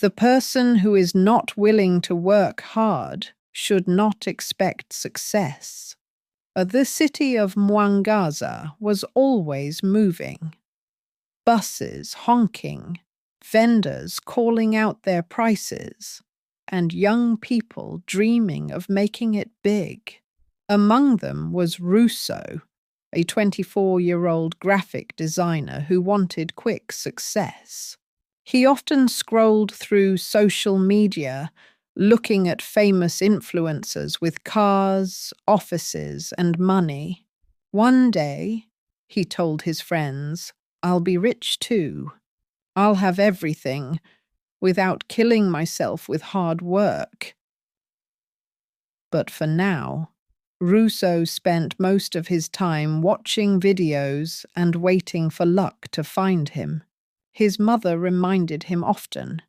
The person who is not willing to work hard should not expect success. The city of Mwangaza was always moving. Buses honking, vendors calling out their prices, and young people dreaming of making it big. Among them was Russo, a 24-year-old graphic designer who wanted quick success. He often scrolled through social media, looking at famous influencers with cars, offices, and money. One day, he told his friends, "I'll be rich too. I'll have everything, without killing myself with hard work." But for now, Russo spent most of his time watching videos and waiting for luck to find him. His mother reminded him often,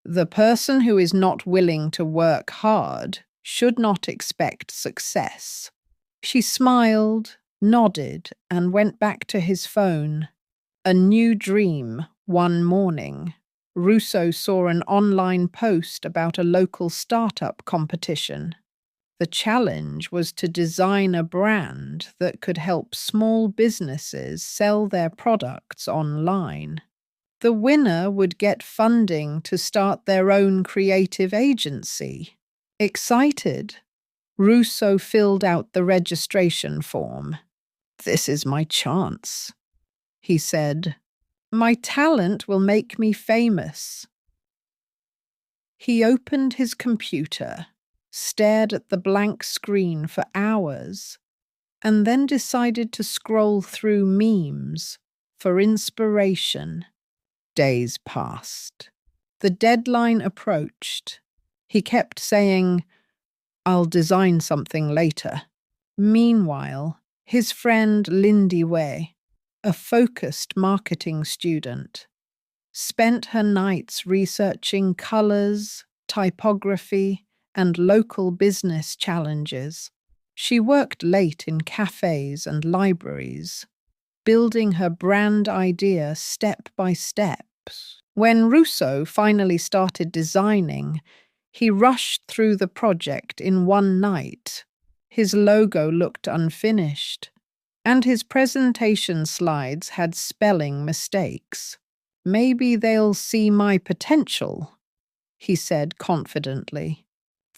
"The person who is not willing to work hard should not expect success." She smiled, nodded, and went back to his phone. A new dream. One morning, Russo saw an online post about a local startup competition. The challenge was to design a brand that could help small businesses sell their products online. The winner would get funding to start their own creative agency. Excited, Russo filled out the registration form. "This is my chance," he said. "My talent will make me famous." He opened his computer, stared at the blank screen for hours, and then decided to scroll through memes for inspiration. Days passed. The deadline approached. He kept saying, "I'll design something later." Meanwhile, his friend Lindy Wei, a focused marketing student, spent her nights researching colors, typography, and local business challenges. She worked late in cafes and libraries, building her brand idea step by step. When Russo finally started designing, he rushed through the project in one night. His logo looked unfinished, and his presentation slides had spelling mistakes. "Maybe they'll see my potential," he said confidently.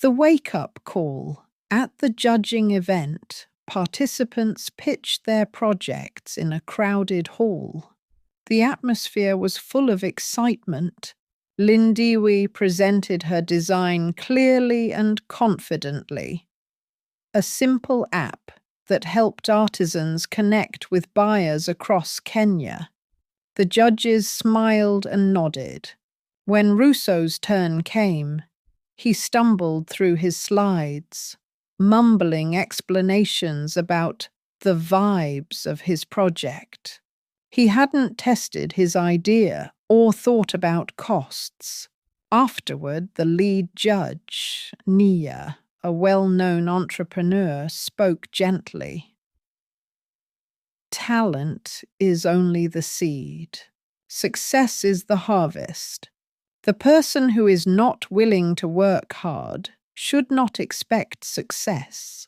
The wake-up call. At the judging event, participants pitched their projects in a crowded hall. The atmosphere was full of excitement. Lindiwe presented her design clearly and confidently. A simple app that helped artisans connect with buyers across Kenya. The judges smiled and nodded. When Russo's turn came, he stumbled through his slides, mumbling explanations about the vibes of his project. He hadn't tested his idea or thought about costs. Afterward, the lead judge, Neema, a well-known entrepreneur, spoke gently. "Talent is only the seed. Success is the harvest. The person who is not willing to work hard should not expect success."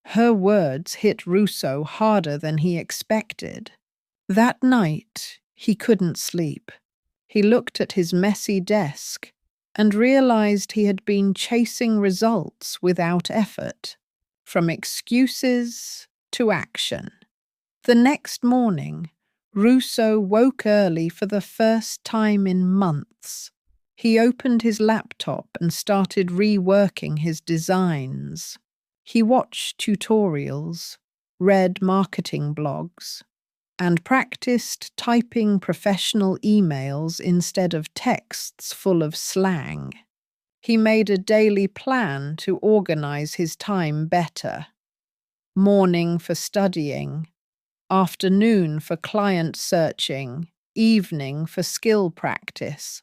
Her words hit Russo harder than he expected. That night, he couldn't sleep. He looked at his messy desk and realized he had been chasing results without effort, from excuses to action. The next morning, Russo woke early for the first time in months. He opened his laptop and started reworking his designs. He watched tutorials, read marketing blogs, and practiced typing professional emails instead of texts full of slang. He made a daily plan to organize his time better. Morning for studying, afternoon for client searching, evening for skill practice.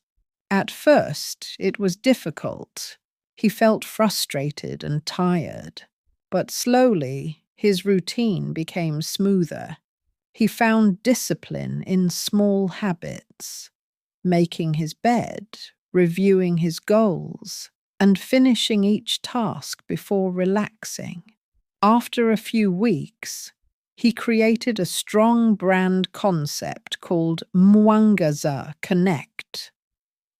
At first, it was difficult. He felt frustrated and tired. But slowly, his routine became smoother. He found discipline in small habits, making his bed, reviewing his goals, and finishing each task before relaxing. After a few weeks, he created a strong brand concept called Mwangaza Connect,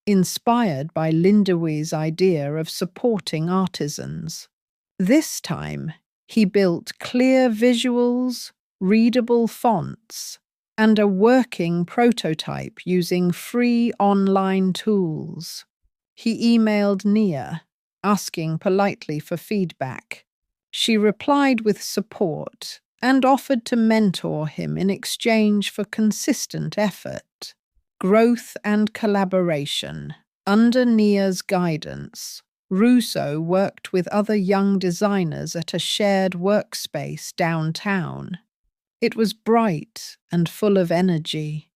inspired by Lindewee's idea of supporting artisans. This time, he built clear visuals, readable fonts, and a working prototype using free online tools. He emailed Nia, asking politely for feedback. She replied with support and offered to mentor him in exchange for consistent effort. Growth and collaboration. Under Nia's guidance, Russo worked with other young designers at a shared workspace downtown. It was bright and full of energy.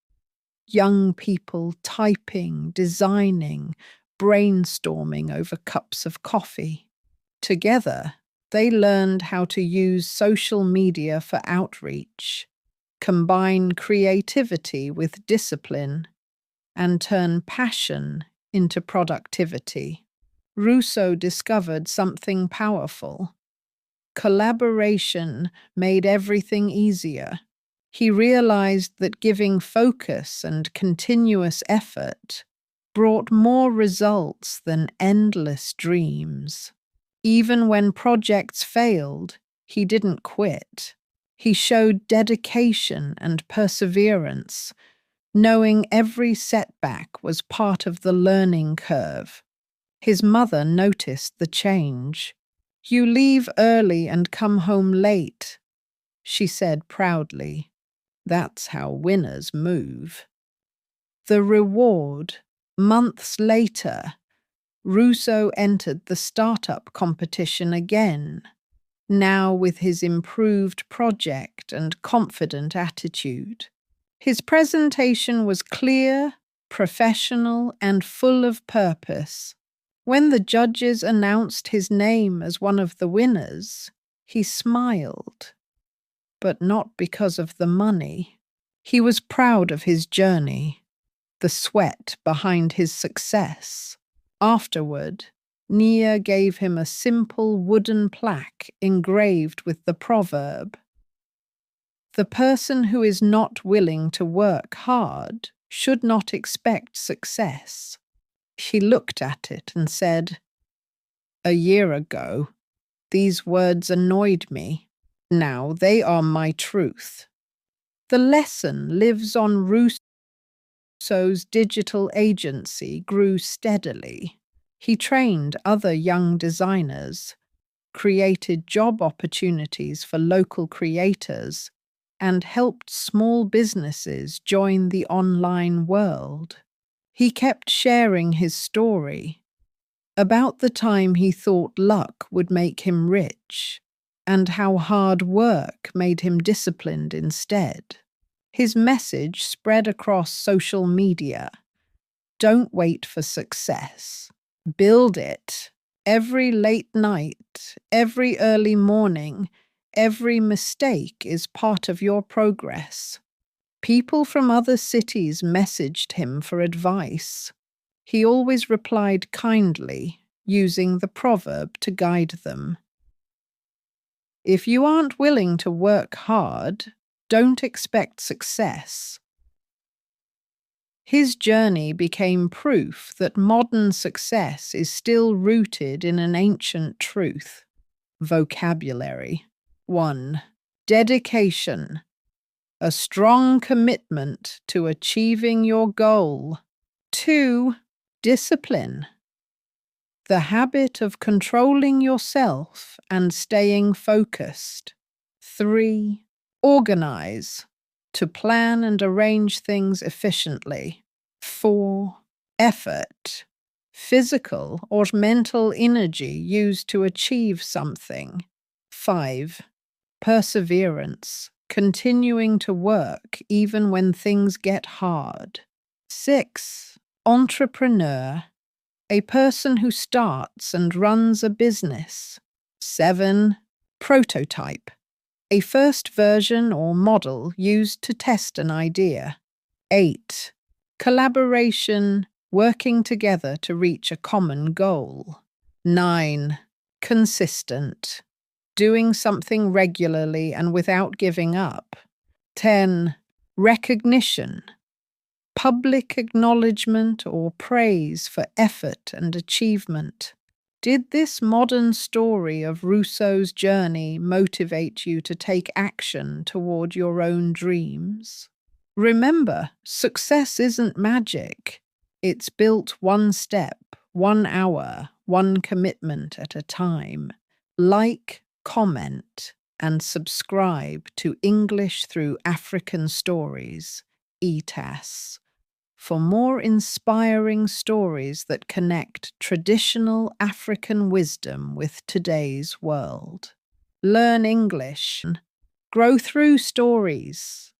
Young people typing, designing, brainstorming over cups of coffee. Together, they learned how to use social media for outreach, combine creativity with discipline, and turn passion into productivity. Russo discovered something powerful. Collaboration made everything easier. He realized that giving focus and continuous effort brought more results than endless dreams. Even when projects failed, he didn't quit. He showed dedication and perseverance, knowing every setback was part of the learning curve. His mother noticed the change. "You leave early and come home late," she said proudly. "That's how winners move." The reward. Months later, Russo entered the startup competition again, now with his improved project and confident attitude. His presentation was clear, professional, and full of purpose. When the judges announced his name as one of the winners, he smiled. But not because of the money. He was proud of his journey, the sweat behind his success. Afterward, Nia gave him a simple wooden plaque engraved with the proverb, "The person who is not willing to work hard should not expect success." He looked at it and said, "A year ago, these words annoyed me. Now they are my truth." The lesson lives on. Russo's digital agency grew steadily. He trained other young designers, created job opportunities for local creators, and helped small businesses join the online world. He kept sharing his story about the time he thought luck would make him rich and how hard work made him disciplined instead. His message spread across social media. Don't wait for success. Build it. Every late night, every early morning, every mistake is part of your progress. People from other cities messaged him for advice. He always replied kindly, using the proverb to guide them. If you aren't willing to work hard, don't expect success. His journey became proof that modern success is still rooted in an ancient truth. Vocabulary. 1. Dedication. A strong commitment to achieving your goal. 2. Discipline. The habit of controlling yourself and staying focused. 3. Organize. To plan and arrange things efficiently. 4. Effort. Physical or mental energy used to achieve something. 5. Perseverance. Continuing to work even when things get hard. 6. Entrepreneur. A person who starts and runs a business. 7. Prototype. A first version or model used to test an idea. 8. Collaboration working together to reach a common goal. 9. Consistent, doing something regularly and without giving up. 10. Recognition, public acknowledgement or praise for effort and achievement. Did this modern story of Rousseau's journey motivate you to take action toward your own dreams? Remember, success isn't magic. It's built one step, 1 hour, one commitment at a time. Like, comment, and subscribe to English Through African Stories, ETAS, for more inspiring stories that connect traditional African wisdom with today's world. Learn English. Grow through stories.